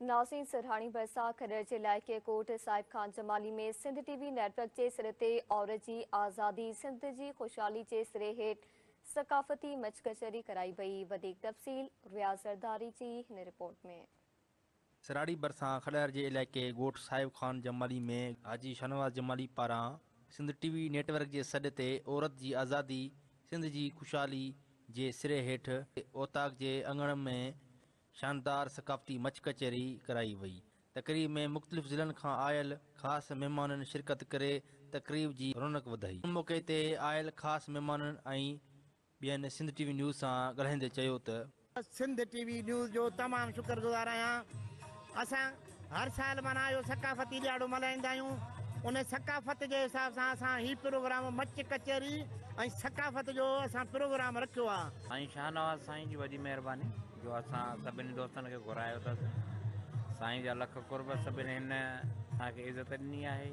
नाज़रीन सरहानी बरसा खडर जे इलाइक़े कोट साहिब खान जमाली में सिंध टीवी नेटवर्क जे सिरे ते औरत जी आज़ादी सिंध जी ख़ुशहाली जे सिरे हेठि सक़ाफ़ती मचकचरी कराई वई। वधीक तफ़सील रियाज़ ज़रदारी जी हिन रिपोर्ट में। सराड़ी बरसां खडर जे इलाइक़े गोठ साहिब खान जमाली में हाजी शाहनवाज़ जमाली पारां सिंध टीवी नेटवर्क जे सॾ ते औरत जी आज़ादी सिंध जी ख़ुशहाली जे सिरे हेठि ओताक जे अंगण में शानदार सक़ाफ़ती मच कचहरी कराई वई। तक़रीब में मुख़्तलिफ़ ज़िलनि खां आयल ख़ासि महिमाननि शिरकत करे तक़रीब जी रौनक वधाई। उन मौक़े ते आयल ख़ासि महिमाननि ऐं ॿियनि सिंध टीवी न्यूज़ सां ॻाल्हाईंदे चयो त सिंध टीवी न्यूज़ जो तमामु शुक्रगुज़ार आहियां। असां हर साल माना इहो सक़ाफ़ती ॾियारो मल्हाईंदा आहियूं। उन सक़ाफ़त जे हिसाब सां असां हीउ प्रोग्राम मच कचहरी ऐं सक़ाफ़त जो असां प्रोग्राम रखियो आहे। साईं शाहनवाज़ साईं जी वॾी महिरबानी जो असां सभिनी दोस्तनि खे घुरायो अथसि। साईं जा लख कुर्ब सभिनी हिन असांखे इज़त ॾिनी आहे।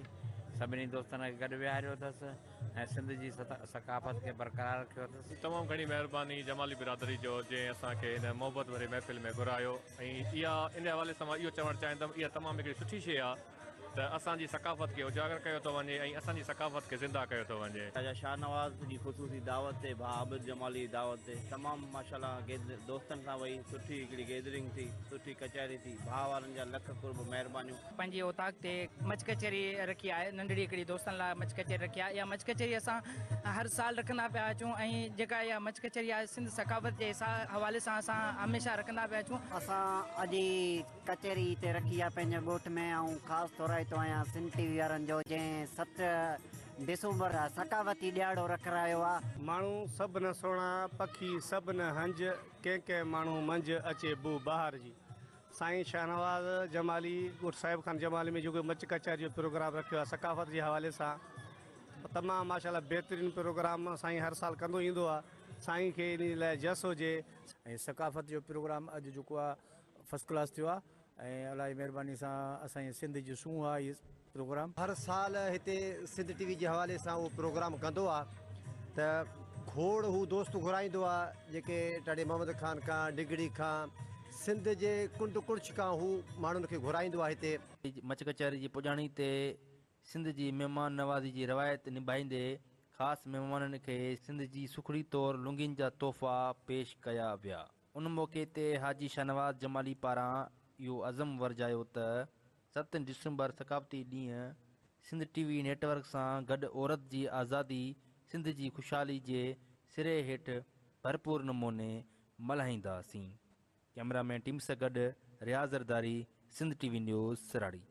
सभिनी दोस्तनि खे गॾु विहारियो अथसि ऐं सिंध जी सक़ाफ़त खे बरक़रार रखियो अथसि। तमामु घणी महिरबानी जमाली बिरादरी जो जंहिं असांखे हिन मोहबत वारी महफ़िल में घुरायो ऐं इहा इन हवाले सां मां इहो चवणु चाहींदुमि इहा तमामु हिकिड़ी सुठी शइ आहे त असांजी सक़ाफ़त खे उजागर कयो थो वञे ऐं असांजी सक़ाफ़त खे ज़िंदा कयो थो वञे। राजा शाहनवाज़ जी ख़ुसूसी दावत ते भाउ आबिद जमाली दावत ते तमामु माशाल्लाह दोस्तनि सां वई सुठी हिकिड़ी गैदरिंग थी, सुठी कचहरी थी। भाउ वारनि जा लख कुर्ब महिरबानियूं। पंहिंजे ओताक ते मच कचहरी रखी आहे, नंढड़ी हिकिड़ी दोस्तनि लाइ मच कचहरी रखी आहे। इहा मच कचहरी असां हर साल रखंदा पिया अचूं ऐं जेका इहा मच कचहरी आहे सिंध सक़ाफ़त जे हवाले सां असां हमेशह रखंदा पिया अचूं। असां अॼु कचहरी हिते रखी आहे पंहिंजे ॻोठ में ऐं ख़ासि तौर तो आहियां सिंध टीवी वारनि जो जंहिं 7 डिसंबर सक़ाफ़ती ॾियारो रखायो आहे। माण्हू सभु न सुहिणा पखी सभु न हंज कंहिं कंहिं माण्हू मंझि अचे बू बहार जी। साईं शाहनवाज़ जमाली गोठ साहिब खान जमाली में जेको मच कचहरी जो प्रोग्राम रखियो आहे सक़ाफ़त जे हवाले सां तमामु माशाल्लाह बहितरीनु प्रोग्राम साईं हर साल कंदो ईंदो आहे। साईं खे इन लाइ जस हुजे। ऐं सक़ाफ़त जो प्रोग्राम अॼु जेको आहे फस्ट क्लास थियो आहे ऐं अलाही महिरबानी सां असांजे सिंध जी सूंहुं आहे इहो प्रोग्राम। हर साल हिते सिंध टीवी जे हवाले सां उहो प्रोग्राम कंदो आहे त खोड़ हू दोस्त घुराईंदो आहे जेके टाडे मोहम्मद ख़ान खां डिगड़ी खां सिंध जे कुंड कुर्छ खां हू माण्हुनि खे घुराईंदो आहे हिते। मच कचहरी जी पुॼाणी ते सिंध जी महिमान नवाज़ी जी रवायत निभाईंदे ख़ासि महिमाननि खे सिंध जी सुखड़ी तौरु लुंगियुनि जा तोहफ़ा पेश कया विया। उन मौक़े ते हाजी शाहनवाज़ जमाली पारां इहो अज़म वरजायो त 7 डिसंबर सक़ाफ़ती ॾींहुं सिंध टीवी नेटवर्क सां गॾु औरत जी आज़ादी सिंध जी ख़ुशहाली जे सिरे हेठि भरपूर नमूने मल्हाईंदासीं। कैमरामैन टीम सां गॾु रियाज़ ज़रदारी, सिंध टीवी न्यूज़, सराड़ी।